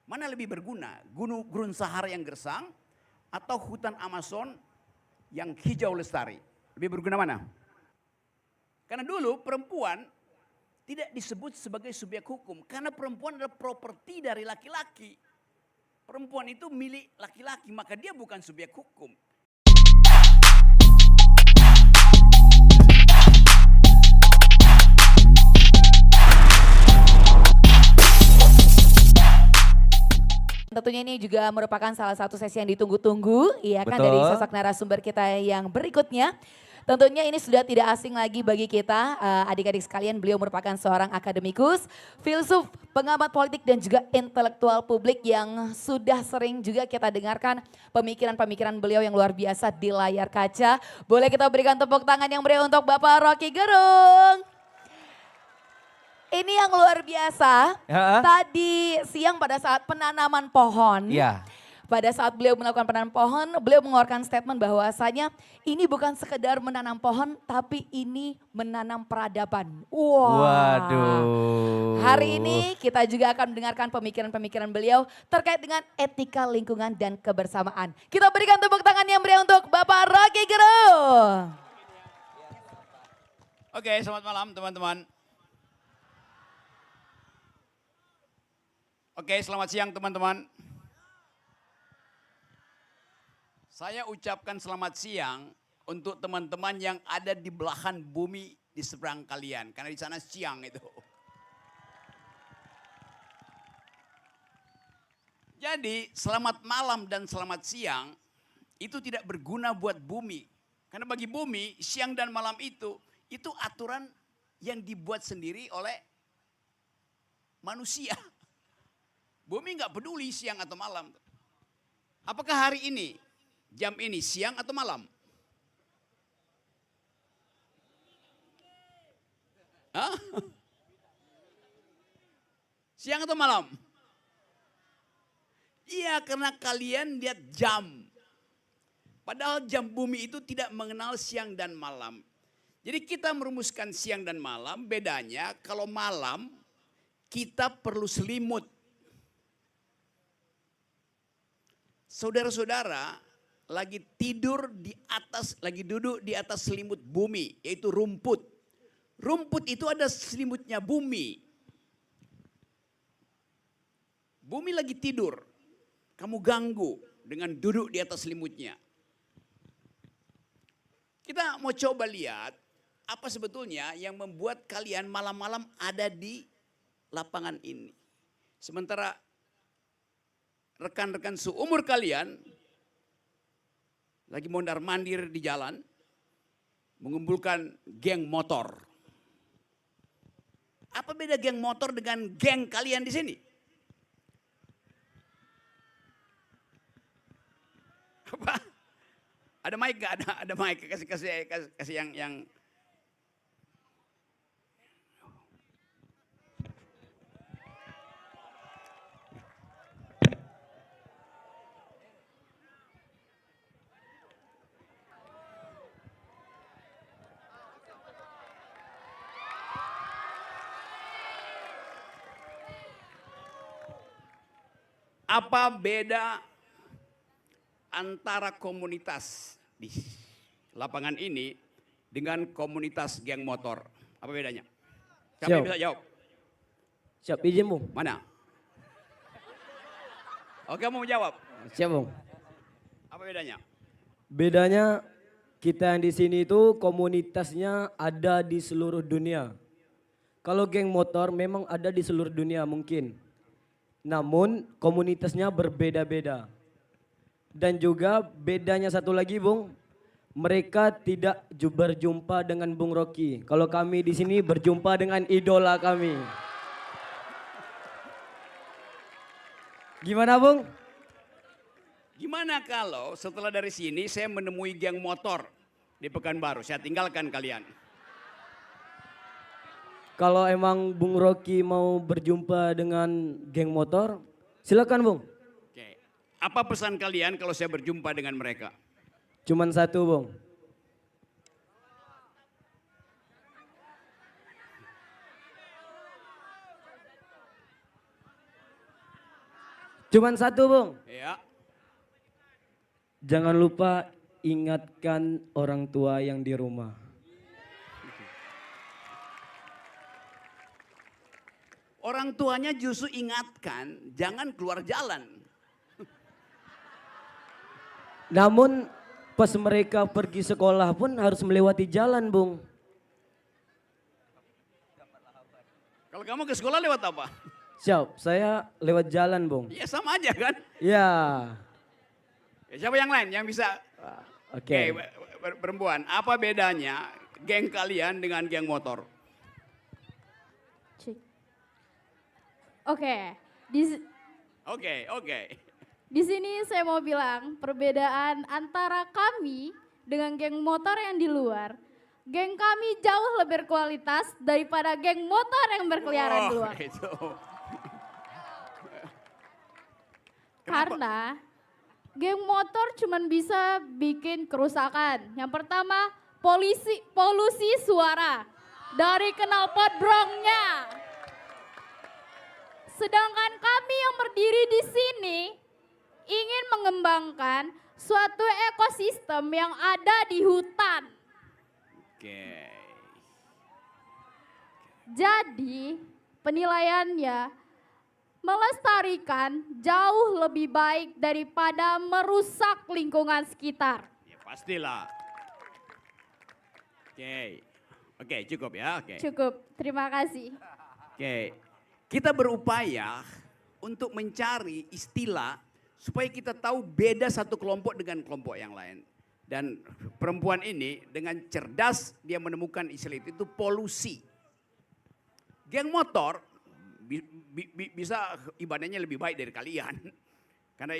Mana lebih berguna? Gurun Sahara yang gersang atau hutan Amazon yang hijau lestari? Lebih berguna mana? Karena dulu perempuan tidak disebut sebagai subjek hukum. Karena perempuan adalah properti dari laki-laki. Perempuan itu milik laki-laki, maka dia bukan subjek hukum. Tentunya ini juga merupakan salah satu sesi yang ditunggu-tunggu, ya kan, dari sosok narasumber kita yang berikutnya. Tentunya ini sudah tidak asing lagi bagi kita, adik-adik sekalian, beliau merupakan seorang akademikus, filsuf, pengamat politik dan juga intelektual publik yang sudah sering juga kita dengarkan pemikiran-pemikiran beliau yang luar biasa di layar kaca. Boleh kita berikan tepuk tangan yang meriah untuk Bapak Rocky Gerung. Ini yang luar biasa, tadi siang pada saat penanaman pohon, pada saat beliau melakukan penanaman pohon, beliau mengeluarkan statement bahwasanya ini bukan sekedar menanam pohon, tapi ini menanam peradaban. Waduh. Hari ini kita juga akan mendengarkan pemikiran-pemikiran beliau terkait dengan etika lingkungan dan kebersamaan. Kita berikan tepuk tangan yang meriah untuk Bapak Rocky Gerung. Oke, selamat malam teman-teman. Oke, selamat siang teman-teman. Saya ucapkan selamat siang untuk teman-teman yang ada di belahan bumi di seberang kalian. Karena di sana siang itu. Jadi selamat malam dan selamat siang itu tidak berguna buat bumi. Karena bagi bumi siang dan malam itu aturan yang dibuat sendiri oleh manusia. Bumi nggak peduli siang atau malam. Apakah hari ini, jam ini siang atau malam? Hah? Siang atau malam? Iya, karena kalian lihat jam. Padahal jam bumi itu tidak mengenal siang dan malam. Jadi kita merumuskan siang dan malam, bedanya kalau malam kita perlu selimut. Saudara-saudara lagi tidur di atas, lagi duduk di atas selimut bumi, yaitu rumput. Rumput itu ada selimutnya bumi. Bumi lagi tidur, kamu ganggu dengan duduk di atas selimutnya. Kita mau coba lihat apa sebetulnya yang membuat kalian malam-malam ada di lapangan ini. Sementara rekan-rekan seumur kalian lagi mondar-mandir di jalan, mengumpulkan geng motor. Apa beda geng motor dengan geng kalian di sini? Apa? Ada mic gak? Ada mic, kasih yang apa beda antara komunitas di lapangan ini dengan komunitas geng motor? Apa bedanya? Siapa yang bisa jawab? Siap, izin Bung. Mana? Oke, mau jawab? Siap Bung. Apa bedanya? Bedanya kita yang di sini itu komunitasnya ada di seluruh dunia. Kalau geng motor memang ada di seluruh dunia mungkin. Namun komunitasnya berbeda-beda. Dan juga bedanya satu lagi Bung, mereka tidak berjumpa dengan Bung Rocky. Kalau kami di sini berjumpa dengan idola kami. Gimana Bung? Gimana kalau setelah dari sini saya menemui geng motor di Pekanbaru, saya tinggalkan kalian. Kalau emang Bung Rocky mau berjumpa dengan geng motor, silakan Bung. Oke. Apa pesan kalian kalau saya berjumpa dengan mereka? Cuman satu Bung. Cuman satu Bung, Ya. jangan lupa ingatkan orang tua yang di rumah. Orang tuanya justru ingatkan, jangan keluar jalan. Namun pas mereka pergi sekolah pun harus melewati jalan Bung. Kalau kamu ke sekolah lewat apa? Siap, saya lewat jalan Bung. Ya sama aja kan. Ya, Ya, siapa yang lain yang bisa? oke. Perempuan, apa bedanya geng kalian dengan geng motor? Cek. Oke, di Oke. di sini saya mau bilang perbedaan antara kami dengan geng motor yang di luar. Geng kami jauh lebih berkualitas daripada geng motor yang berkeliaran di luar. Gitu. Karena geng motor cuman bisa bikin kerusakan. Yang pertama, polusi suara dari knalpot brongnya. Sedangkan kami yang berdiri di sini ingin mengembangkan suatu ekosistem yang ada di hutan. Oke. Jadi penilaiannya melestarikan jauh lebih baik daripada merusak lingkungan sekitar. Ya pastilah. Oke, cukup ya. Oke. Cukup, terima kasih. Oke. Kita berupaya untuk mencari istilah supaya kita tahu beda satu kelompok dengan kelompok yang lain. Dan perempuan ini dengan cerdas dia menemukan istilah itu polusi. Geng motor bisa ibadahnya lebih baik dari kalian. Karena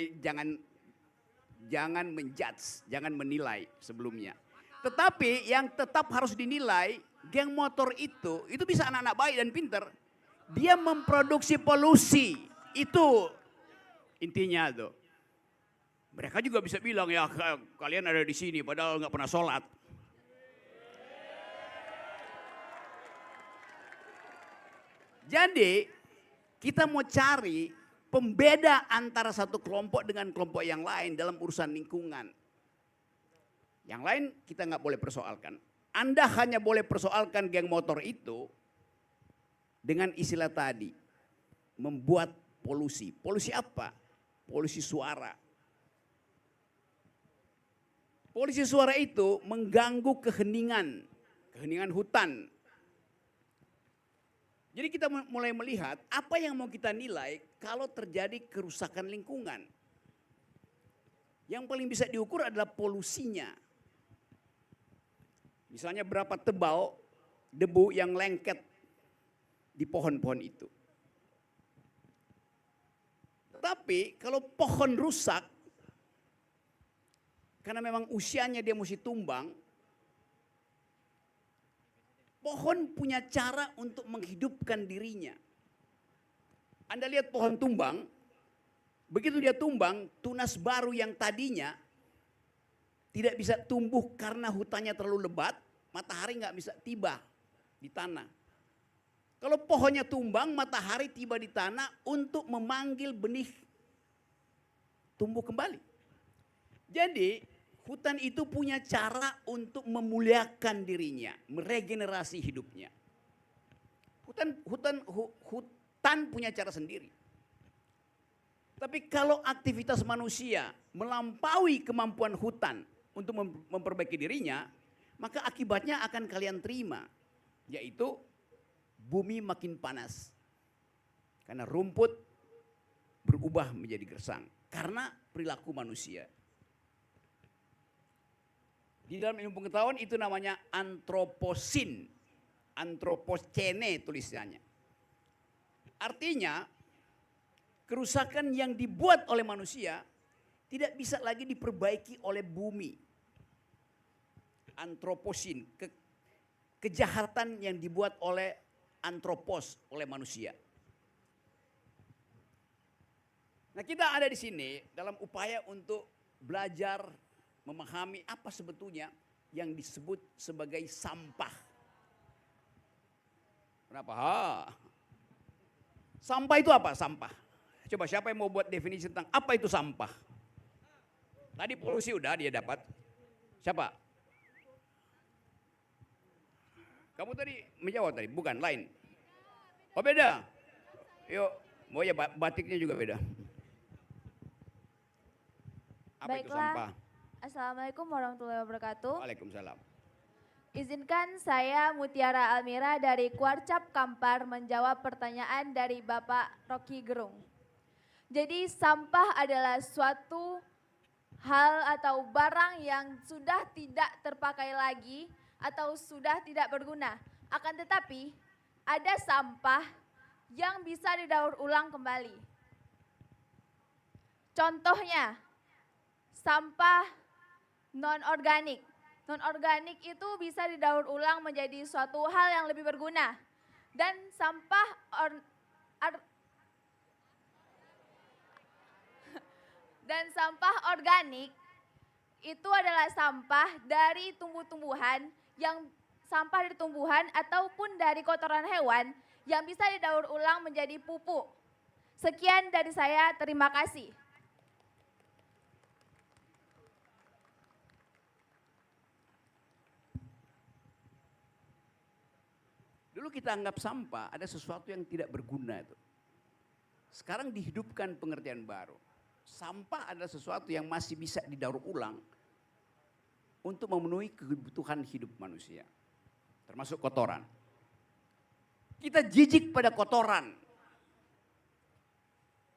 jangan menjudge, jangan menilai sebelumnya. Tetapi yang tetap harus dinilai, geng motor itu bisa anak-anak baik dan pintar. Dia memproduksi polusi. Itu intinya tuh. Mereka juga bisa bilang ya kalian ada di sini padahal nggak pernah sholat. Jadi kita mau cari pembeda antara satu kelompok dengan kelompok yang lain dalam urusan lingkungan. Yang lain kita nggak boleh persoalkan. Anda hanya boleh persoalkan geng motor itu dengan istilah tadi. Membuat polusi. Polusi apa? Polusi suara. Polusi suara itu mengganggu keheningan hutan. Jadi kita mulai melihat apa yang mau kita nilai kalau terjadi kerusakan lingkungan. Yang paling bisa diukur adalah polusinya. Misalnya berapa tebal debu yang lengket di pohon-pohon itu. Tapi kalau pohon rusak, karena memang usianya dia mesti tumbang, pohon punya cara untuk menghidupkan dirinya. Anda lihat pohon tumbang, begitu dia tumbang, tunas baru yang tadinya tidak bisa tumbuh karena hutannya terlalu lebat, matahari nggak bisa tiba di tanah. Kalau pohonnya tumbang, matahari tiba di tanah untuk memanggil benih tumbuh kembali. Jadi hutan itu punya cara untuk memuliakan dirinya, meregenerasi hidupnya. Hutan punya cara sendiri. Tapi kalau aktivitas manusia melampaui kemampuan hutan untuk memperbaiki dirinya, maka akibatnya akan kalian terima, yaitu bumi makin panas. Karena rumput berubah menjadi gersang karena perilaku manusia. Di dalam ilmu pengetahuan itu namanya antroposin. Antropocene tulisannya. Artinya kerusakan yang dibuat oleh manusia tidak bisa lagi diperbaiki oleh bumi. Antroposin, kejahatan yang dibuat oleh antropos, oleh manusia. Nah, kita ada di sini dalam upaya untuk belajar memahami apa sebetulnya yang disebut sebagai sampah. Kenapa? Sampah itu apa? Sampah. Coba siapa yang mau buat definisi tentang apa itu sampah? Tadi polusi udah dia dapat. Siapa? Kamu tadi menjawab tadi, bukan lain. Oh beda. Yuk, mau ya batiknya juga beda. Apa itu Baiklah. sampah? Assalamualaikum warahmatullahi wabarakatuh. Waalaikumsalam. Izinkan saya Mutiara Almira dari Kuarcap Kampar menjawab pertanyaan dari Bapak Rocky Gerung. Jadi sampah adalah suatu hal atau barang yang sudah tidak terpakai lagi atau sudah tidak berguna. Akan tetapi ada sampah yang bisa didaur ulang kembali. Contohnya sampah non-organik. Non-organik itu bisa didaur ulang menjadi suatu hal yang lebih berguna. Dan sampah organik itu adalah sampah dari tumbuh-tumbuhan, yang sampah dari tumbuhan ataupun dari kotoran hewan yang bisa didaur ulang menjadi pupuk. Sekian dari saya, terima kasih. Dulu kita anggap sampah ada sesuatu yang tidak berguna itu. Sekarang dihidupkan pengertian baru. Sampah adalah sesuatu yang masih bisa didaur ulang untuk memenuhi kebutuhan hidup manusia. Termasuk kotoran. Kita jijik pada kotoran.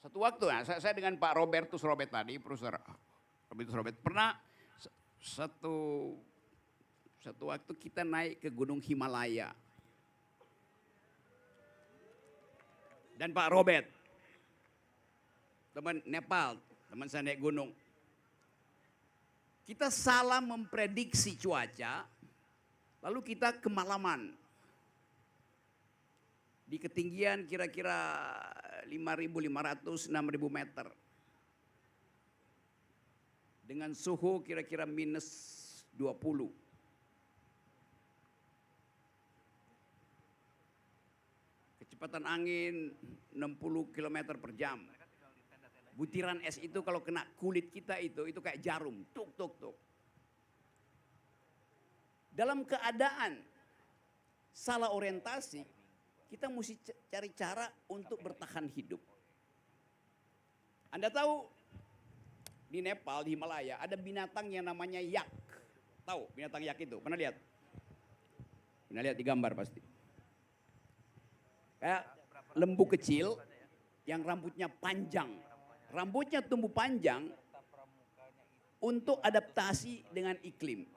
Satu waktu, nah, saya dengan Pak Robertus Robert tadi, Profesor Robertus Robert, pernah satu waktu kita naik ke Gunung Himalaya. Dan Pak Robert, teman Nepal, teman saya naik gunung. Kita salah memprediksi cuaca, lalu kita kemalaman. Di ketinggian kira-kira 5.500, 6.000 meter. Dengan suhu kira-kira minus 20. Kecepatan angin 60 km per jam. Butiran es itu kalau kena kulit kita itu kayak jarum. Tuk, tuk, tuk. Dalam keadaan salah orientasi, kita mesti cari cara untuk bertahan hidup. Anda tahu di Nepal, di Himalaya ada binatang yang namanya yak. Tahu binatang yak itu? Pernah lihat? Pernah lihat di gambar pasti. Kayak lembu kecil yang rambutnya panjang. Rambutnya tumbuh panjang untuk adaptasi dengan iklim.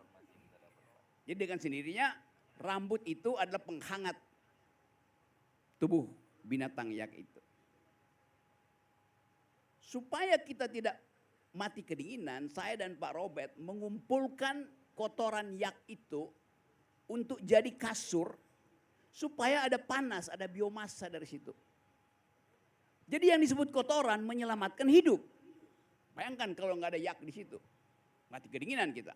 Jadi dengan sendirinya rambut itu adalah penghangat tubuh binatang yak itu. Supaya kita tidak mati kedinginan, saya dan Pak Robert mengumpulkan kotoran yak itu untuk jadi kasur supaya ada panas, ada biomasa dari situ. Jadi yang disebut kotoran menyelamatkan hidup. Bayangkan kalau nggak ada yak di situ, mati kedinginan kita.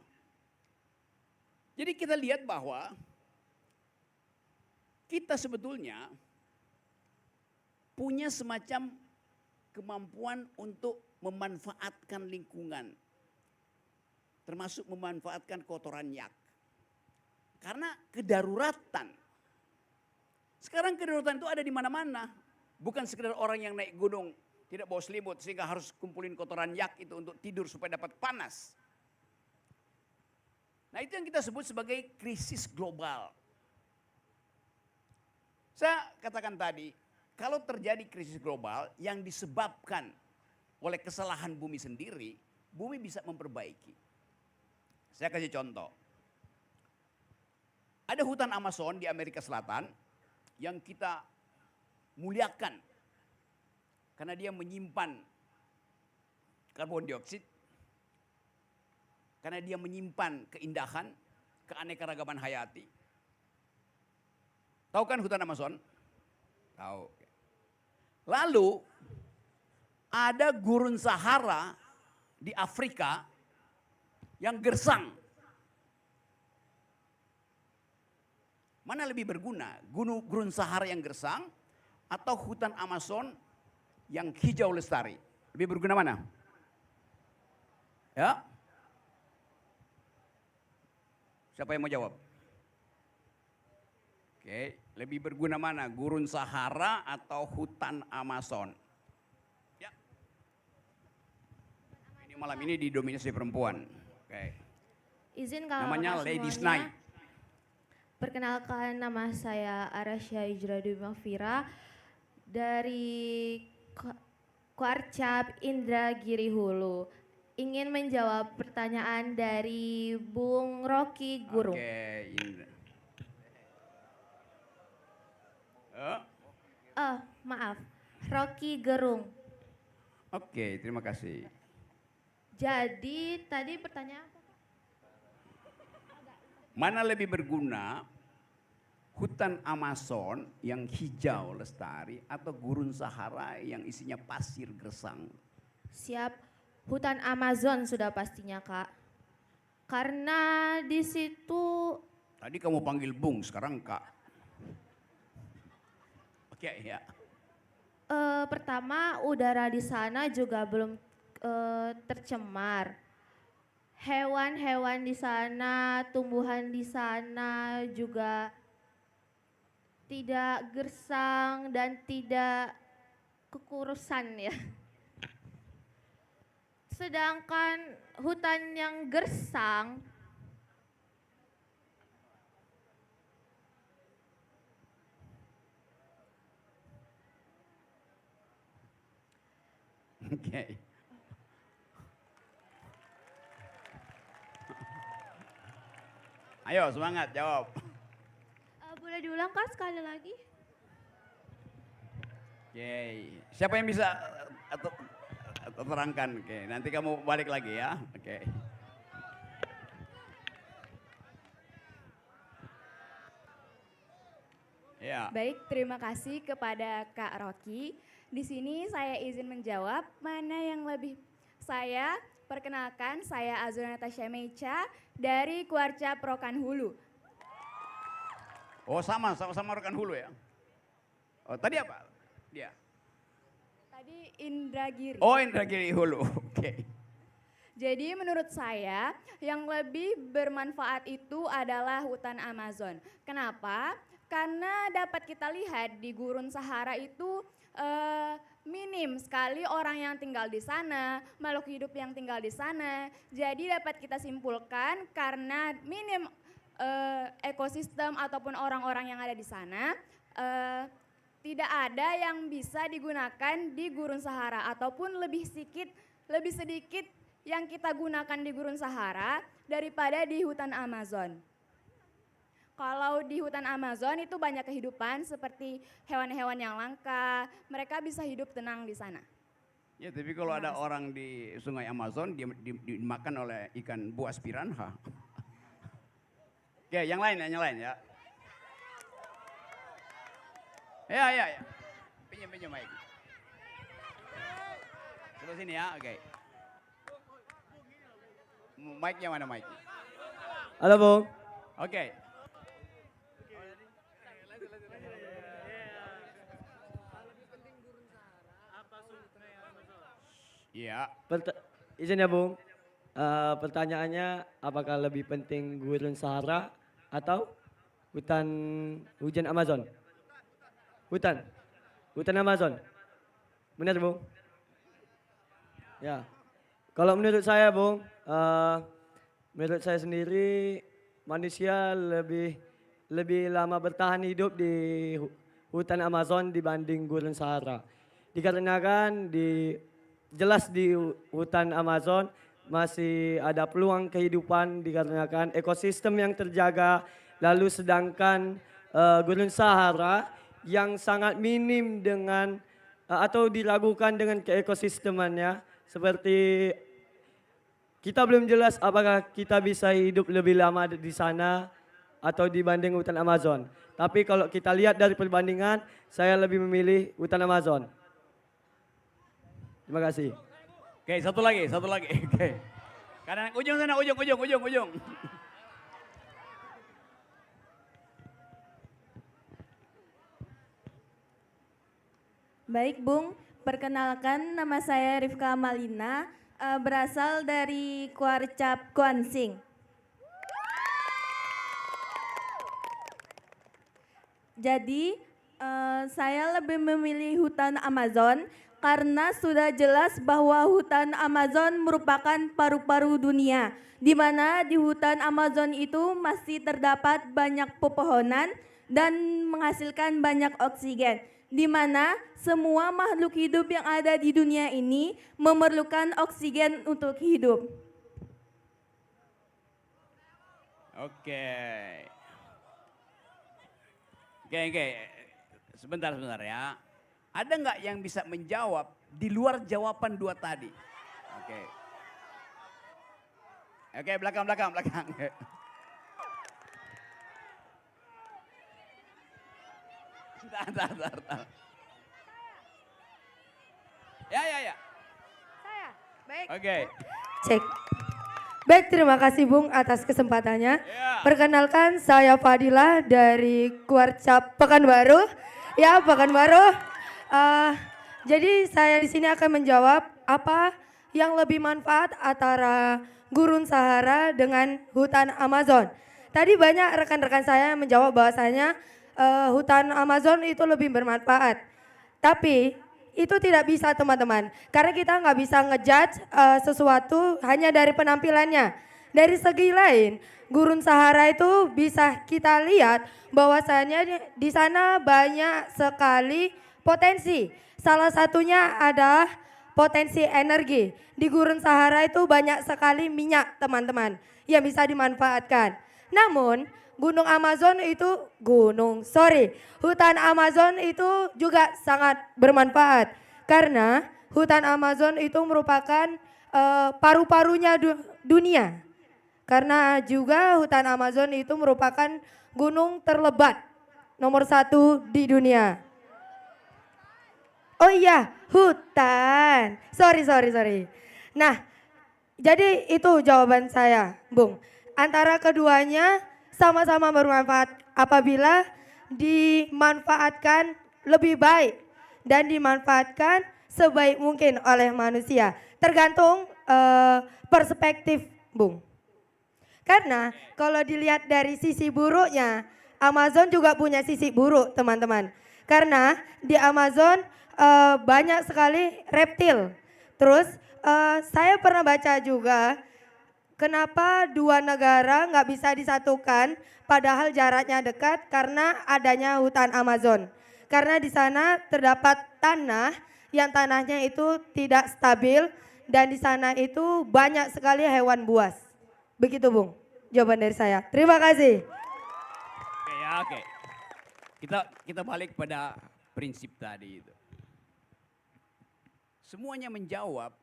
Jadi kita lihat bahwa kita sebetulnya punya semacam kemampuan untuk memanfaatkan lingkungan. Termasuk memanfaatkan kotoran yak. Karena kedaruratan. Sekarang kedaruratan itu ada di mana-mana. Bukan sekedar orang yang naik gunung tidak bawa selimut sehingga harus kumpulin kotoran yak itu untuk tidur supaya dapat panas. Nah itu yang kita sebut sebagai krisis global. Saya katakan tadi, kalau terjadi krisis global yang disebabkan oleh kesalahan bumi sendiri, bumi bisa memperbaiki. Saya kasih contoh. Ada hutan Amazon di Amerika Selatan yang kita muliakan karena dia menyimpan karbon dioksida, karena dia menyimpan keindahan, keanekaragaman hayati. Tahu kan hutan Amazon? Tahu. Lalu ada gurun Sahara di Afrika yang gersang. Mana lebih berguna? Gurun Sahara yang gersang atau hutan Amazon yang hijau lestari. Lebih berguna mana? Ya? Siapa yang mau jawab? Oke, lebih berguna mana? Gurun Sahara atau hutan Amazon? Ya. Ini malam ini didominasi perempuan. Oke. Izin kalau Namanya kakak Ladies semuanya. Night. Perkenalkan, nama saya Arasya Hijradu Mafira dari Kuarcap Indragiri Hulu. Ingin menjawab pertanyaan dari Bung Rocky Gurung. Oke, Indra. Maaf, Rocky Gerung. Oke, terima kasih. Jadi tadi pertanyaan apa? Mana lebih berguna? Hutan Amazon yang hijau lestari atau gurun Sahara yang isinya pasir gersang? Siap, hutan Amazon sudah pastinya Kak. Karena di situ Tadi kamu panggil Bung, sekarang Kak. Oke, ya. pertama udara di sana juga belum tercemar. Hewan-hewan di sana, tumbuhan di sana juga tidak gersang dan tidak kekurusan ya. Sedangkan hutan yang gersang Oke. Ayo semangat jawab. boleh diulang Kak sekali lagi? Oke, siapa yang bisa terangkan? Oke, nanti kamu balik lagi ya. Oke. Ya. Baik, terima kasih kepada Kak Rocky. Di sini saya izin menjawab mana yang lebih. Saya perkenalkan, saya Azura Natasha Mecha dari Kuarcap Rokan Hulu. Oh sama rekan hulu ya. Oh tadi apa? Dia. Tadi Indragiri. Oh Indragiri Hulu. Oke. Jadi menurut saya yang lebih bermanfaat itu adalah hutan Amazon. Kenapa? Karena dapat kita lihat di gurun Sahara itu minim sekali orang yang tinggal di sana, makhluk hidup yang tinggal di sana. Jadi dapat kita simpulkan karena minim ekosistem ataupun orang-orang yang ada di sana, tidak ada yang bisa digunakan di gurun Sahara ataupun lebih sedikit yang kita gunakan di gurun Sahara daripada di hutan Amazon. Kalau di hutan Amazon itu banyak kehidupan seperti hewan-hewan yang langka, mereka bisa hidup tenang di sana. Ya tapi kalau ada orang di sungai Amazon dimakan oleh ikan buas piranha. Oke, yang lain ya. Ya. Pinjam mic. Sebelah sini ya, oke. Mic-nya mana mic? Halo Bung. Oke. Iya. Izin ya Bung. Pertanyaannya apakah lebih penting gurun Sahara atau hujan Amazon? Hutan Amazon. Benar Bung? Ya. Kalau menurut saya Bung, menurut saya sendiri manusia lebih lama bertahan hidup di hutan Amazon dibanding gurun Sahara. Dikarenakan jelas di hutan Amazon masih ada peluang kehidupan dikarenakan ekosistem yang terjaga, lalu sedangkan gurun Sahara yang sangat minim dengan atau diragukan dengan keekosistemannya, seperti kita belum jelas apakah kita bisa hidup lebih lama di sana atau dibanding hutan Amazon. Tapi kalau kita lihat dari perbandingan, saya lebih memilih hutan Amazon. Terima kasih. Oke, satu lagi. Oke. Kanan ujung sana, ujung. Baik Bung, Perkenalkan, nama saya Rifka Malina, berasal dari Kuarcap Kuansing. Jadi, saya lebih memilih hutan Amazon karena sudah jelas bahwa hutan Amazon merupakan paru-paru dunia, di mana di hutan Amazon itu masih terdapat banyak pepohonan dan menghasilkan banyak oksigen, di mana semua makhluk hidup yang ada di dunia ini memerlukan oksigen untuk hidup. Oke. Oke. Sebentar ya. Ada nggak yang bisa menjawab di luar jawaban dua tadi? Oke, belakang. Bentar. Ya. Saya, baik. Oke. Cek. Baik, terima kasih Bung atas kesempatannya. Ya. Perkenalkan, saya Fadila dari Kuarcap Pekanbaru. Ya, Pekanbaru. Jadi saya di sini akan menjawab apa yang lebih manfaat antara gurun Sahara dengan hutan Amazon. Tadi banyak rekan-rekan saya menjawab bahwasanya hutan Amazon itu lebih bermanfaat. Tapi itu tidak bisa teman-teman, karena kita nggak bisa ngejudge sesuatu hanya dari penampilannya. Dari segi lain, gurun Sahara itu bisa kita lihat bahwasanya di sana banyak sekali potensi. Salah satunya adalah potensi energi. Di gurun Sahara itu banyak sekali minyak teman-teman yang bisa dimanfaatkan. Namun hutan Amazon itu juga sangat bermanfaat karena hutan Amazon itu merupakan paru-parunya dunia. Karena juga hutan Amazon itu merupakan gunung terlebat nomor 1 di dunia. Oh iya, hutan. Sorry. Nah, jadi itu jawaban saya, Bung. Antara keduanya sama-sama bermanfaat apabila dimanfaatkan lebih baik dan dimanfaatkan sebaik mungkin oleh manusia. Tergantung perspektif, Bung. Karena kalau dilihat dari sisi buruknya, Amazon juga punya sisi buruk, teman-teman. Karena di Amazon banyak sekali reptil. Terus saya pernah baca juga kenapa dua negara nggak bisa disatukan padahal jaraknya dekat karena adanya hutan Amazon. Karena di sana terdapat tanah yang tanahnya itu tidak stabil dan di sana itu banyak sekali hewan buas. Begitu Bung, jawaban dari saya. Terima kasih. Oke. Kita balik pada prinsip tadi itu. Semuanya menjawab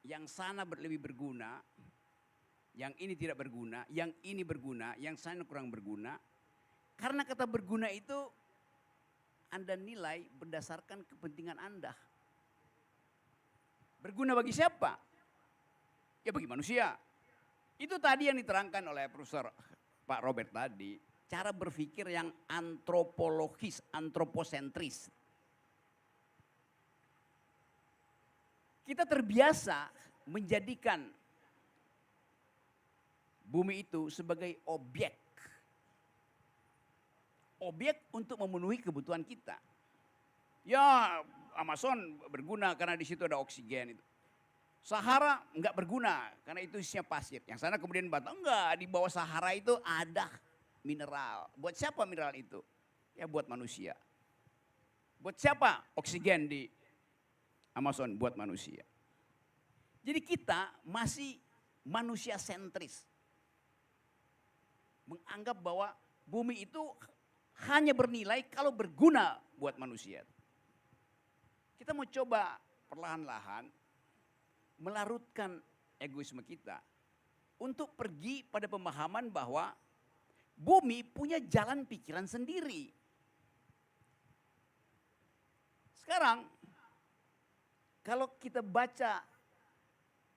yang sana lebih berguna, yang ini tidak berguna, yang ini berguna, yang sana kurang berguna. Karena kata berguna itu Anda nilai berdasarkan kepentingan Anda. Berguna bagi siapa? Ya bagi manusia. Itu tadi yang diterangkan oleh Profesor Pak Robert tadi. Cara berpikir yang antropologis, antroposentris. Kita terbiasa menjadikan bumi itu sebagai objek. Objek untuk memenuhi kebutuhan kita. Ya Amazon berguna karena di situ ada oksigen itu. Sahara enggak berguna karena itu isinya pasir. Yang sana kemudian batu, enggak, di bawah Sahara itu ada mineral. Buat siapa mineral itu? Ya buat manusia. Buat siapa oksigen di Amazon? Buat manusia. Jadi kita masih manusia sentris. Menganggap bahwa bumi itu hanya bernilai kalau berguna buat manusia. Kita mau coba perlahan-lahan melarutkan egoisme kita untuk pergi pada pemahaman bahwa bumi punya jalan pikiran sendiri. Sekarang kalau kita baca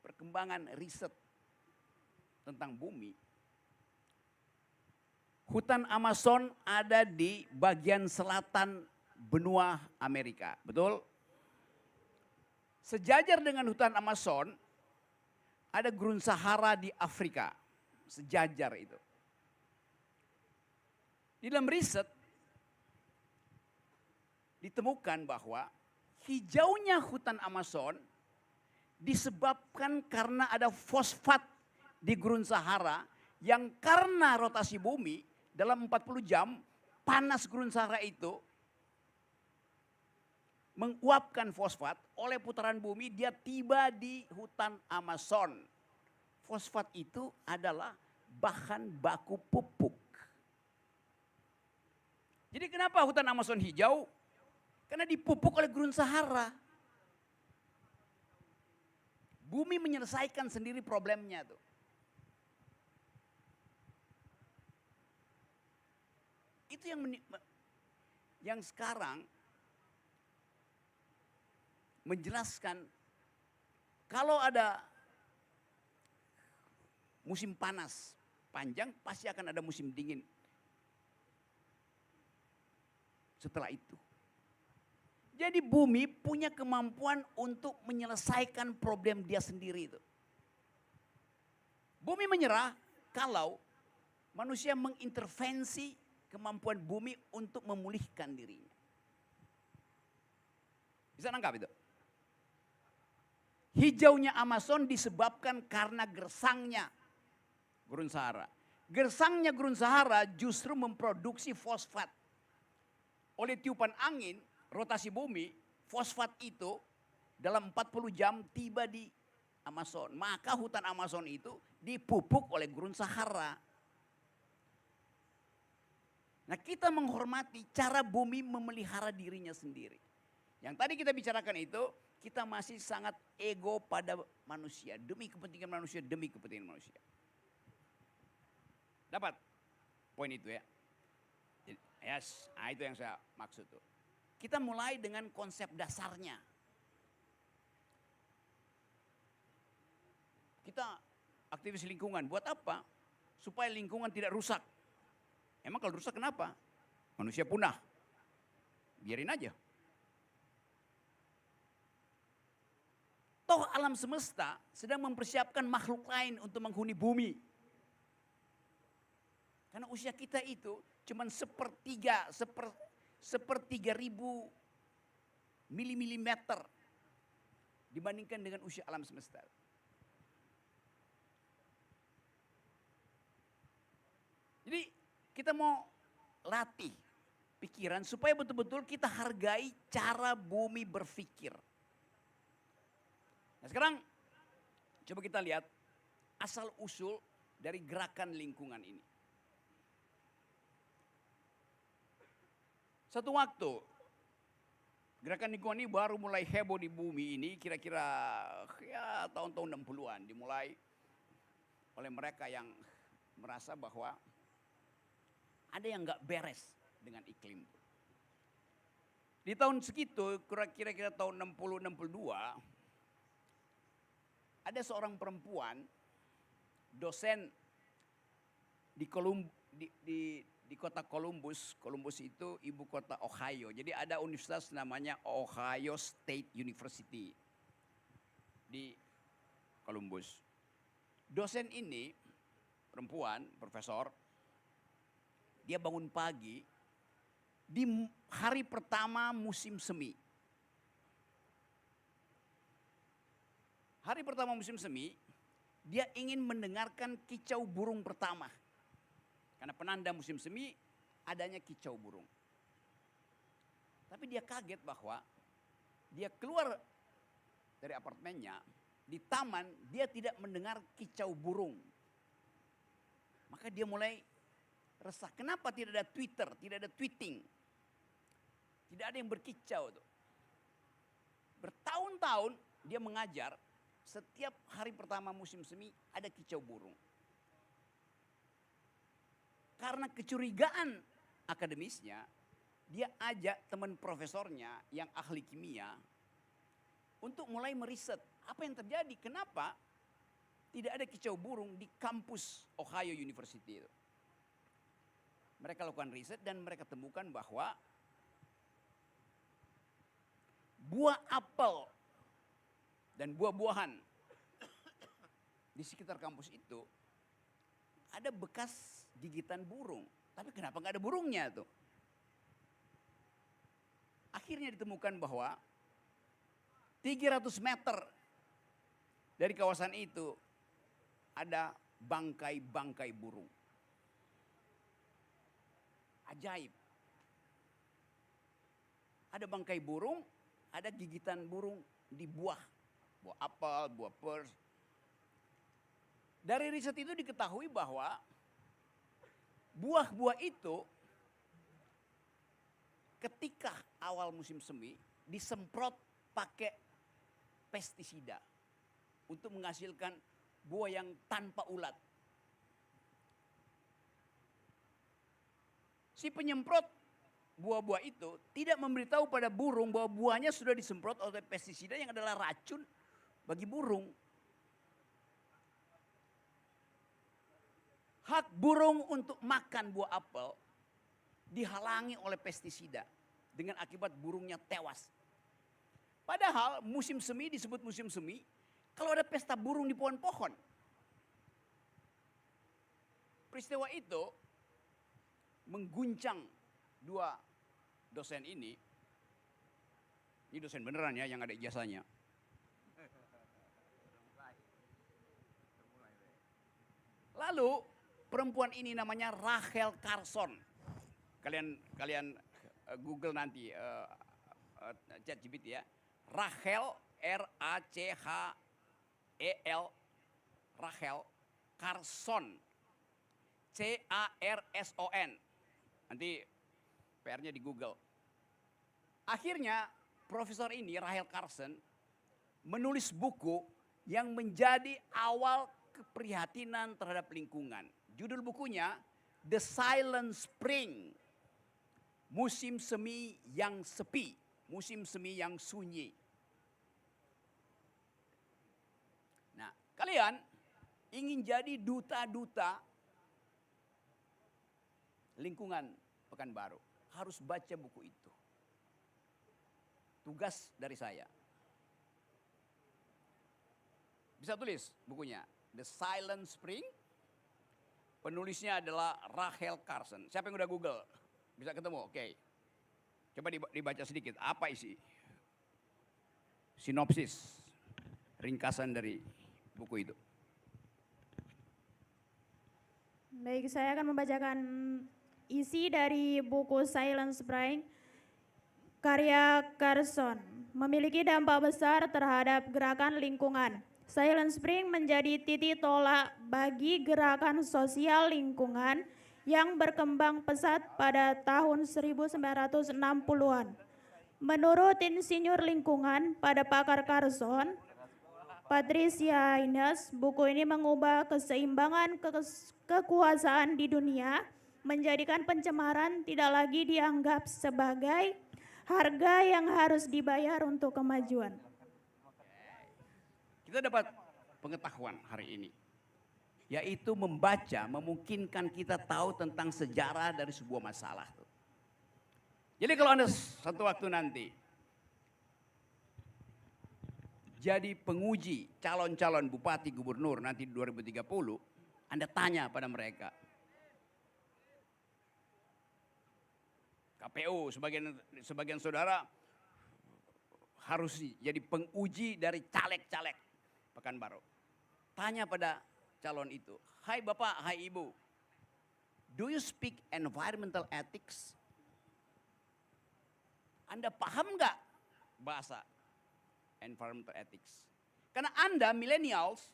perkembangan riset tentang bumi, hutan Amazon ada di bagian selatan benua Amerika, betul? Sejajar dengan hutan Amazon, ada gurun Sahara di Afrika. Sejajar itu. Di dalam riset, ditemukan bahwa hijaunya hutan Amazon disebabkan karena ada fosfat di gurun Sahara yang karena rotasi bumi dalam 40 jam panas gurun Sahara itu menguapkan fosfat oleh putaran bumi, dia tiba di hutan Amazon. Fosfat itu adalah bahan baku pupuk. Jadi kenapa hutan Amazon hijau? Karena dipupuk oleh gurun Sahara. Bumi menyelesaikan sendiri problemnya tuh. Itu yang sekarang menjelaskan kalau ada musim panas panjang pasti akan ada musim dingin setelah itu. Jadi bumi punya kemampuan untuk menyelesaikan problem dia sendiri itu. Bumi menyerah kalau manusia mengintervensi kemampuan bumi untuk memulihkan dirinya. Bisa nangkap itu? Hijaunya Amazon disebabkan karena gersangnya gurun Sahara. Gersangnya gurun Sahara justru memproduksi fosfat. Oleh tiupan angin, rotasi bumi, fosfat itu dalam 40 jam tiba di Amazon. Maka hutan Amazon itu dipupuk oleh gurun Sahara. Nah, kita menghormati cara bumi memelihara dirinya sendiri. Yang tadi kita bicarakan itu, kita masih sangat ego pada manusia. Demi kepentingan manusia, demi kepentingan manusia. Dapat poin itu ya? Yes, nah itu yang saya maksud tuh. Kita mulai dengan konsep dasarnya. Kita aktivis lingkungan, buat apa? Supaya lingkungan tidak rusak. Emang kalau rusak kenapa? Manusia punah. Biarin aja. Toh alam semesta sedang mempersiapkan makhluk lain untuk menghuni bumi. Karena usia kita itu cuma sepertiga ribu milimeter dibandingkan dengan usia alam semesta. Jadi kita mau latih pikiran supaya betul-betul kita hargai cara bumi berpikir. Nah sekarang coba kita lihat asal usul dari gerakan lingkungan ini. Satu waktu gerakan lingkungan ini baru mulai heboh di bumi ini kira-kira ya tahun-tahun 60-an. Dimulai oleh mereka yang merasa bahwa ada yang nggak beres dengan iklim. Di tahun segitu kira-kira tahun 60-62 ada seorang perempuan dosen di kota Columbus. Columbus itu ibu kota Ohio. Jadi ada universitas namanya Ohio State University di Columbus. Dosen ini perempuan, profesor, dia bangun pagi di hari pertama musim semi. Hari pertama musim semi, dia ingin mendengarkan kicau burung pertama. Karena penanda musim semi adanya kicau burung. Tapi dia kaget bahwa dia keluar dari apartemennya, di taman dia tidak mendengar kicau burung. Maka dia mulai resah. Kenapa tidak ada Twitter, tidak ada tweeting? Tidak ada yang berkicau tuh. Bertahun-tahun dia mengajar, setiap hari pertama musim semi ada kicau burung. Karena kecurigaan akademisnya, dia ajak teman profesornya yang ahli kimia untuk mulai meriset apa yang terjadi, kenapa tidak ada kicau burung di kampus Ohio University itu. Mereka lakukan riset dan mereka temukan bahwa buah apel dan buah-buahan di sekitar kampus itu ada bekas gigitan burung. Tapi kenapa nggak ada burungnya tuh? Akhirnya ditemukan bahwa 300 meter dari kawasan itu ada bangkai-bangkai burung. Ajaib. Ada bangkai burung, ada gigitan burung di buah. Buah apel, buah pers. Dari riset itu diketahui bahwa buah-buah itu ketika awal musim semi disemprot pakai pestisida untuk menghasilkan buah yang tanpa ulat. Si penyemprot buah-buah itu tidak memberitahu pada burung bahwa buahnya sudah disemprot oleh pestisida yang adalah racun bagi burung. Hak burung untuk makan buah apel dihalangi oleh pestisida dengan akibat burungnya tewas. Padahal musim semi disebut musim semi kalau ada pesta burung di pohon-pohon. Peristiwa itu mengguncang dua dosen ini dosen beneran ya yang ada ijazahnya. Lalu perempuan ini namanya Rachel Carson. Kalian Google nanti ChatGPT ya. Rachel R-A-C-H-E-L Rachel Carson C-A-R-S-O-N. Nanti PR-nya di Google. Akhirnya profesor ini Rachel Carson menulis buku yang menjadi awal keprihatinan terhadap lingkungan. Judul bukunya The Silent Spring. Musim semi yang sepi, musim semi yang sunyi. Nah, kalian ingin jadi duta-duta lingkungan Pekanbaru, harus baca buku itu. Tugas dari saya. Bisa tulis bukunya, The Silent Spring. Penulisnya adalah Rachel Carson. Siapa yang udah Google? Bisa ketemu? Oke. Coba dibaca sedikit. Apa isi? Sinopsis. Ringkasan dari buku itu. Baik, saya akan membacakan isi dari buku Silent Spring karya Carson. Memiliki dampak besar terhadap gerakan lingkungan. Silent Spring menjadi titik tolak bagi gerakan sosial lingkungan yang berkembang pesat pada tahun 1960-an. Menurut insinyur lingkungan pada pakar Carson, Patricia Hines, buku ini mengubah keseimbangan kekuasaan di dunia, menjadikan pencemaran tidak lagi dianggap sebagai harga yang harus dibayar untuk kemajuan. Kita dapat pengetahuan hari ini. Yaitu membaca memungkinkan kita tahu tentang sejarah dari sebuah masalah. Jadi kalau Anda satu waktu nanti jadi penguji calon-calon bupati gubernur nanti di 2030, Anda tanya pada mereka. KPU sebagian saudara harus jadi penguji dari caleg-caleg Pekanbaru. Tanya pada calon itu, hai Bapak, hai Ibu, do you speak environmental ethics? Anda paham nggak bahasa environmental ethics? Karena Anda millennials,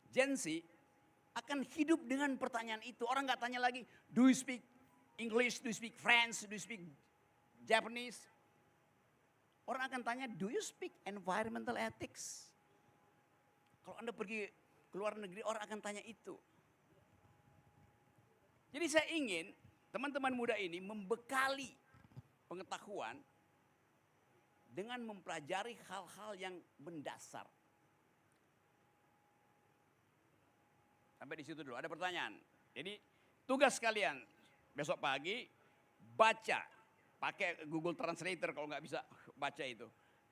Gen Z, akan hidup dengan pertanyaan itu. Orang nggak tanya lagi, do you speak English, do you speak French, do you speak Japanese? Orang akan tanya, do you speak environmental ethics? Kalau Anda pergi ke luar negeri, orang akan tanya itu. Jadi saya ingin teman-teman muda ini membekali pengetahuan dengan mempelajari hal-hal yang mendasar. Sampai di situ dulu, ada pertanyaan. Jadi tugas kalian besok pagi baca, pakai Google Translator kalau nggak bisa baca itu.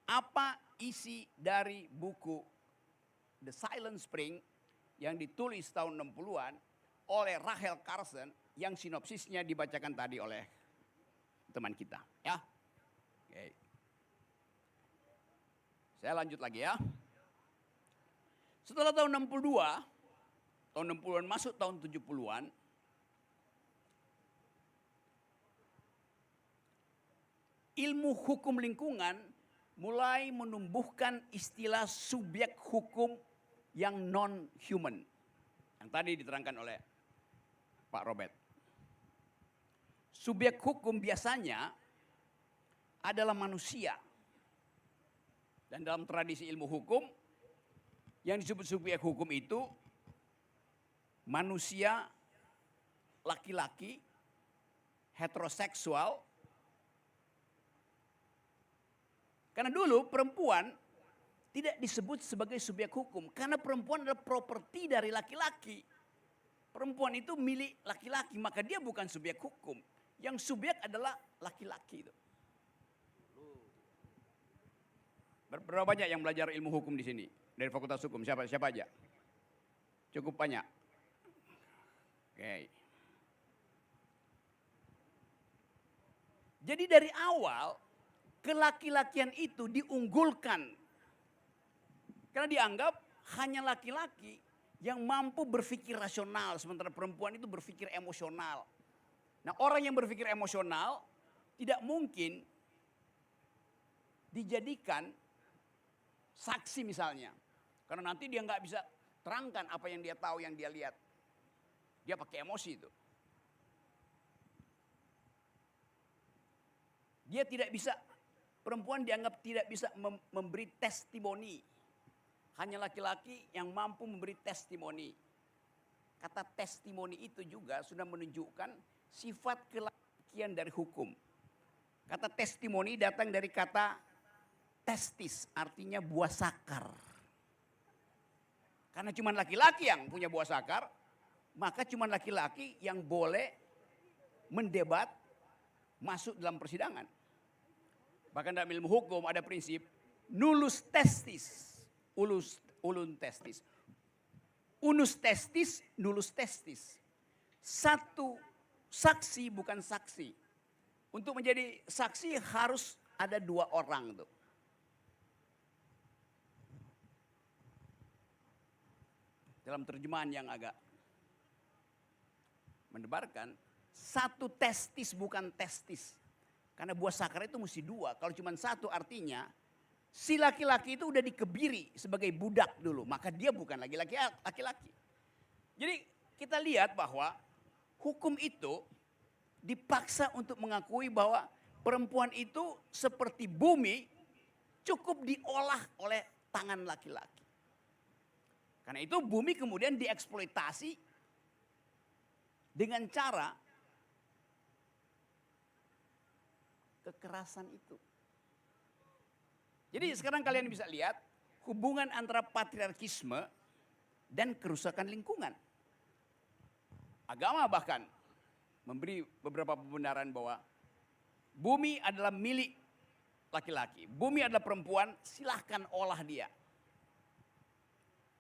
apa isi dari buku The Silent Spring yang ditulis tahun 60-an oleh Rachel Carson yang sinopsisnya dibacakan tadi oleh teman kita, ya. Oke. Saya lanjut lagi ya. Setelah tahun 62, tahun 60-an masuk tahun 70-an, ilmu hukum lingkungan mulai menumbuhkan istilah subjek hukum yang non-human. Yang tadi diterangkan oleh Pak Robert. Subjek hukum biasanya adalah manusia. Dan dalam tradisi ilmu hukum, yang disebut subjek hukum itu manusia laki-laki, heteroseksual. Karena dulu perempuan tidak disebut sebagai subjek hukum. Karena perempuan adalah properti dari laki-laki. Perempuan itu milik laki-laki, maka dia bukan subjek hukum. Yang subjek adalah laki-laki itu. Berapa banyak yang belajar ilmu hukum di sini? Dari Fakultas Hukum, siapa aja? Cukup banyak. Oke. Jadi dari awal, kelaki-lakian itu diunggulkan. Karena dianggap hanya laki-laki yang mampu berpikir rasional, sementara perempuan itu berpikir emosional. Nah, orang yang berpikir emosional tidak mungkin dijadikan saksi misalnya. Karena nanti dia nggak bisa terangkan apa yang dia tahu, yang dia lihat. Dia pakai emosi itu. Dia tidak bisa, perempuan dianggap tidak bisa memberi testimoni. Hanya laki-laki yang mampu memberi testimoni. Kata testimoni itu juga sudah menunjukkan sifat kelaki-lakian dari hukum. Kata testimoni datang dari kata testis, artinya buah sakar. Karena cuma laki-laki yang punya buah sakar, maka cuma laki-laki yang boleh mendebat masuk dalam persidangan. Bahkan dalam ilmu hukum ada prinsip nullus testis, ulun testis. Unus testis, nullus testis. Satu saksi bukan saksi. Untuk menjadi saksi harus ada dua orang tuh. Dalam terjemahan yang agak mendebarkan, satu testis bukan testis. Karena buah sakar itu mesti dua. Kalau cuma satu artinya si laki-laki itu udah dikebiri sebagai budak dulu. Maka dia bukan lagi laki-laki. Jadi kita lihat bahwa hukum itu dipaksa untuk mengakui bahwa perempuan itu seperti bumi cukup diolah oleh tangan laki-laki. Karena itu bumi kemudian dieksploitasi dengan cara kekerasan itu. Jadi sekarang kalian bisa lihat hubungan antara patriarkisme dan kerusakan lingkungan. Agama bahkan memberi beberapa pembenaran bahwa bumi adalah milik laki-laki. Bumi adalah perempuan, silahkan olah dia.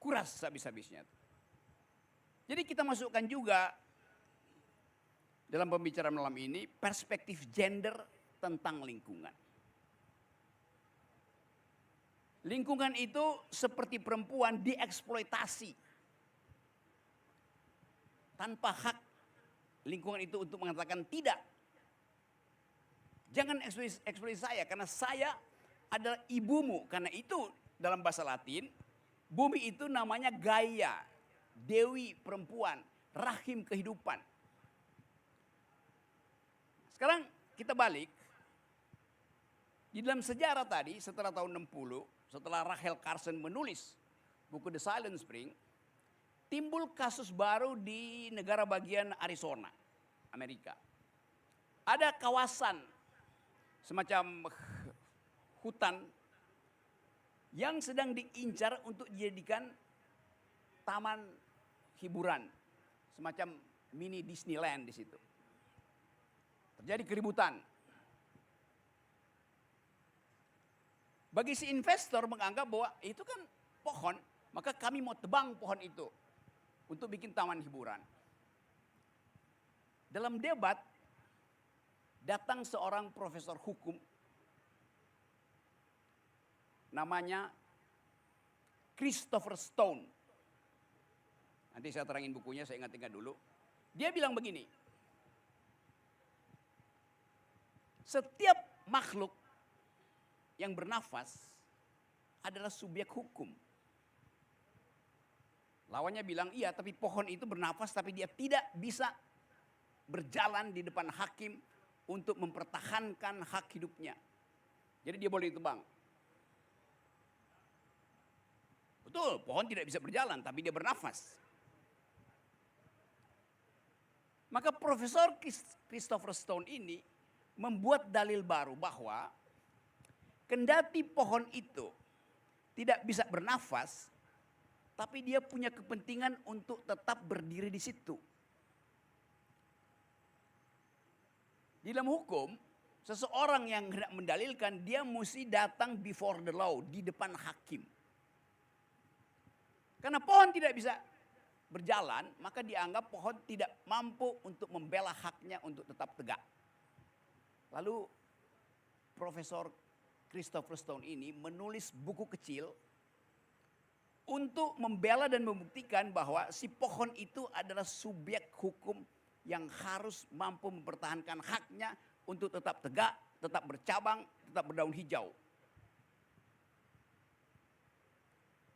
Kuras habis-habisnya. Jadi kita masukkan juga dalam pembicaraan malam ini perspektif gender tentang lingkungan. Lingkungan itu seperti perempuan dieksploitasi. Tanpa hak lingkungan itu untuk mengatakan tidak. Jangan eksploitasi saya karena saya adalah ibumu. Karena itu dalam bahasa Latin bumi itu namanya Gaia, dewi perempuan, rahim kehidupan. Sekarang kita balik. Di dalam sejarah tadi setelah tahun 60, setelah Rachel Carson menulis buku The Silent Spring, timbul kasus baru di negara bagian Arizona, Amerika. Ada kawasan semacam hutan yang sedang diincar untuk dijadikan taman hiburan, semacam mini Disneyland di situ. Terjadi keributan. Bagi si investor menganggap bahwa itu kan pohon, maka kami mau tebang pohon itu untuk bikin taman hiburan. Dalam debat, datang seorang profesor hukum, namanya Christopher Stone. Nanti saya terangin bukunya, saya ingat-ingat dulu. Dia bilang begini, setiap makhluk yang bernafas adalah subjek hukum. Lawannya bilang, iya tapi pohon itu bernafas tapi dia tidak bisa berjalan di depan hakim untuk mempertahankan hak hidupnya. Jadi dia boleh ditebang. Betul, pohon tidak bisa berjalan tapi dia bernafas. Maka Profesor Christopher Stone ini membuat dalil baru bahwa kendati pohon itu tidak bisa bernafas, tapi dia punya kepentingan untuk tetap berdiri di situ. Di dalam hukum, seseorang yang hendak mendalilkan dia mesti datang before the law, di depan hakim. Karena pohon tidak bisa berjalan, maka dianggap pohon tidak mampu untuk membela haknya untuk tetap tegak. Lalu Profesor Christopher Stone ini menulis buku kecil untuk membela dan membuktikan bahwa si pohon itu adalah subjek hukum yang harus mampu mempertahankan haknya untuk tetap tegak, tetap bercabang, tetap berdaun hijau.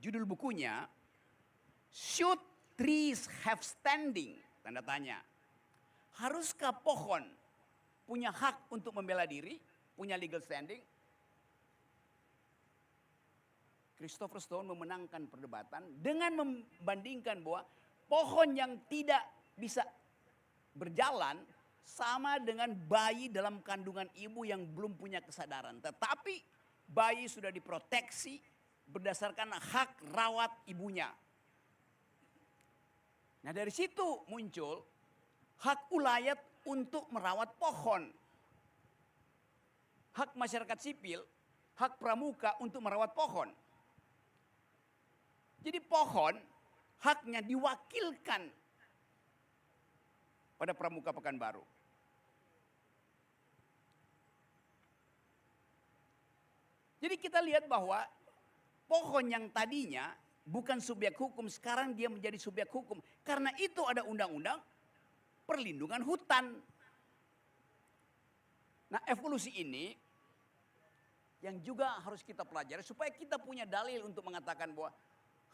Judul bukunya, Should Trees Have Standing? Tanda tanya. Haruskah pohon punya hak untuk membela diri, punya legal standing? Christopher Stone memenangkan perdebatan dengan membandingkan bahwa pohon yang tidak bisa berjalan sama dengan bayi dalam kandungan ibu yang belum punya kesadaran. Tetapi bayi sudah diproteksi berdasarkan hak rawat ibunya. Nah dari situ muncul hak ulayat untuk merawat pohon. Hak masyarakat sipil, hak pramuka untuk merawat pohon. Jadi pohon haknya diwakilkan pada pramuka Pekanbaru. Jadi kita lihat bahwa pohon yang tadinya bukan subjek hukum, sekarang dia menjadi subjek hukum. Karena itu ada undang-undang perlindungan hutan. Nah evolusi ini yang juga harus kita pelajari supaya kita punya dalil untuk mengatakan bahwa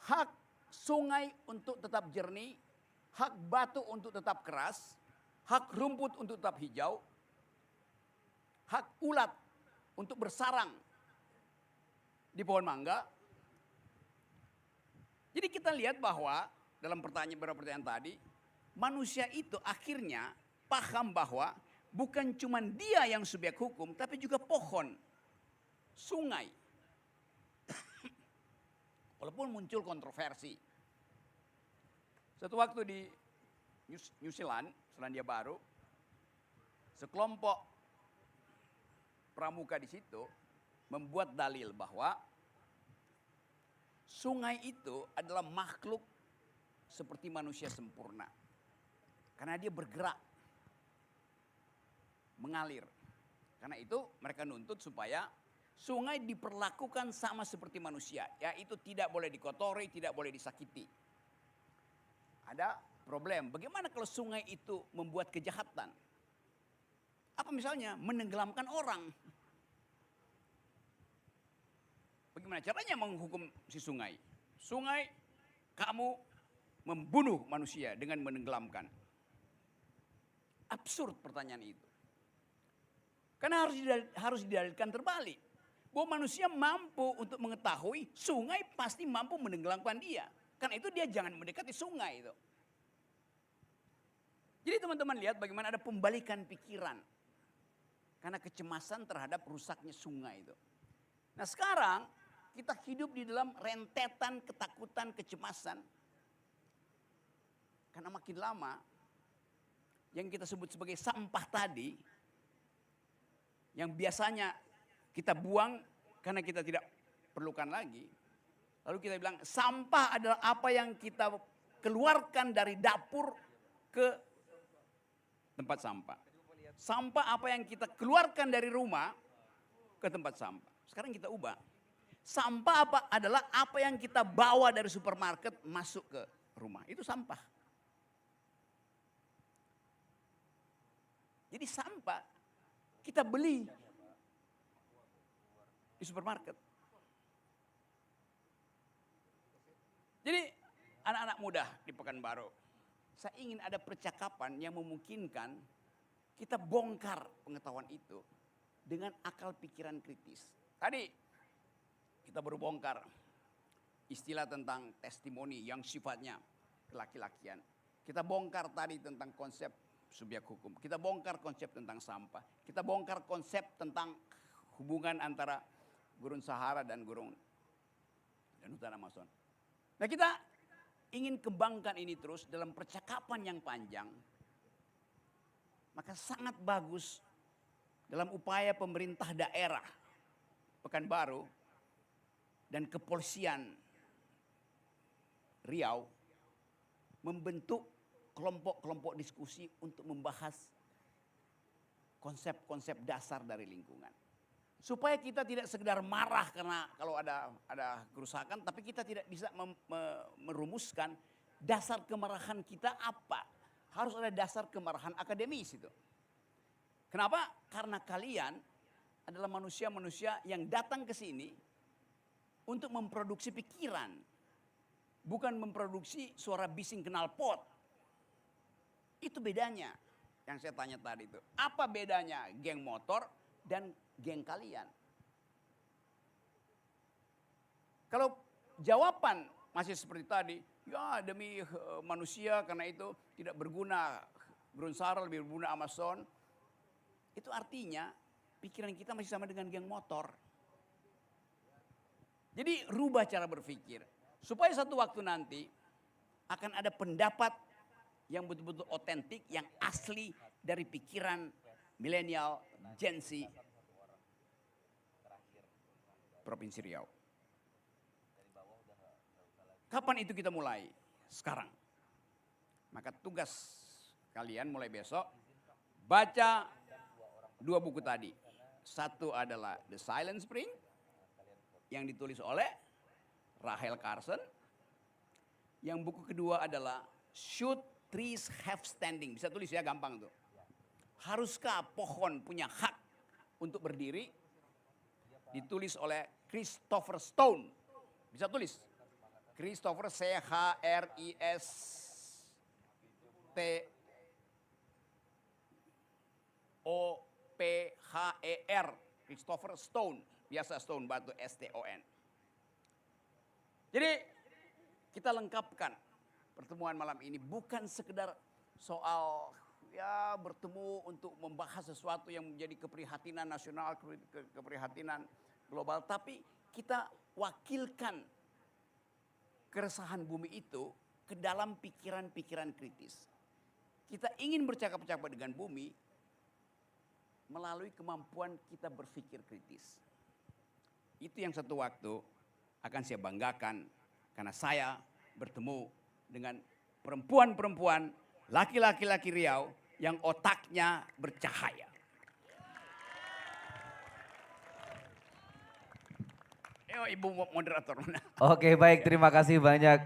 hak sungai untuk tetap jernih, hak batu untuk tetap keras, hak rumput untuk tetap hijau, hak ulat untuk bersarang di pohon mangga. Jadi kita lihat bahwa dalam beberapa pertanyaan tadi, manusia itu akhirnya paham bahwa bukan cuma dia yang subjek hukum, tapi juga pohon, sungai. Walaupun muncul kontroversi. Suatu waktu di New Zealand, Selandia Baru, sekelompok pramuka di situ membuat dalil bahwa sungai itu adalah makhluk seperti manusia sempurna. Karena dia bergerak, mengalir. Karena itu mereka nuntut supaya sungai diperlakukan sama seperti manusia, yaitu tidak boleh dikotori, tidak boleh disakiti. Ada problem, bagaimana kalau sungai itu membuat kejahatan? Apa misalnya menenggelamkan orang? Bagaimana caranya menghukum si sungai? Sungai, kamu membunuh manusia dengan menenggelamkan. Absurd pertanyaan itu. Karena harus didalilkan terbalik. Bahwa manusia mampu untuk mengetahui sungai pasti mampu menenggelamkan dia. Karena itu dia jangan mendekati sungai itu. Jadi teman-teman lihat bagaimana ada pembalikan pikiran. Karena kecemasan terhadap rusaknya sungai itu. Nah sekarang kita hidup di dalam rentetan ketakutan, kecemasan. Karena makin lama yang kita sebut sebagai sampah tadi, yang biasanya kita buang karena kita tidak perlukan lagi. Lalu kita bilang sampah adalah apa yang kita keluarkan dari dapur ke tempat sampah. Sampah apa yang kita keluarkan dari rumah ke tempat sampah. Sekarang kita ubah. Sampah apa adalah apa yang kita bawa dari supermarket masuk ke rumah. Itu sampah. Jadi sampah kita beli di supermarket. Jadi anak-anak muda di Pekanbaru, saya ingin ada percakapan yang memungkinkan kita bongkar pengetahuan itu dengan akal pikiran kritis. Tadi kita baru bongkar istilah tentang testimoni yang sifatnya kelaki-lakian. Kita bongkar tadi tentang konsep subjek hukum. Kita bongkar konsep tentang sampah. Kita bongkar konsep tentang hubungan antara gurun Sahara dan hutan Amazon. Nah kita ingin kembangkan ini terus dalam percakapan yang panjang. Maka sangat bagus dalam upaya pemerintah daerah Pekanbaru dan kepolisian Riau membentuk kelompok-kelompok diskusi untuk membahas konsep-konsep dasar dari lingkungan. Supaya kita tidak sekedar marah karena kalau ada kerusakan, tapi kita tidak bisa merumuskan dasar kemarahan kita apa. Harus ada dasar kemarahan akademis itu. Kenapa? Karena kalian adalah manusia-manusia yang datang ke sini untuk memproduksi pikiran. Bukan memproduksi suara bising knalpot. Itu bedanya yang saya tanya tadi itu. Apa bedanya geng motor dan geng kalian? Kalau jawaban masih seperti tadi, ya demi manusia karena itu tidak berguna, gurun Sahara lebih berguna Amazon. Itu artinya pikiran kita masih sama dengan geng motor. Jadi rubah cara berpikir. Supaya satu waktu nanti akan ada pendapat yang betul-betul otentik, yang asli dari pikiran milenial Gen Z Provinsi Riau. Kapan itu kita mulai? Sekarang. Maka tugas kalian mulai besok baca 2 buku tadi. Satu adalah The Silent Spring yang ditulis oleh Rachel Carson. Yang buku kedua adalah Should Trees Have Standing? Bisa tulis ya, gampang tuh. Haruskah pohon punya hak untuk berdiri? Ditulis oleh Christopher Stone. Bisa tulis. Christopher Christopher Christopher Stone. Biasa Stone, batu STON. Jadi kita lengkapkan pertemuan malam ini bukan sekedar soal ya bertemu untuk membahas sesuatu yang menjadi keprihatinan nasional, keprihatinan global. Tapi kita wakilkan keresahan bumi itu ke dalam pikiran-pikiran kritis. Kita ingin bercakap-cakap dengan bumi melalui kemampuan kita berpikir kritis. Itu yang satu waktu akan saya banggakan karena saya bertemu dengan perempuan-perempuan, laki-laki Riau yang otaknya bercahaya. Ibu moderator. Oke, baik, terima kasih banyak.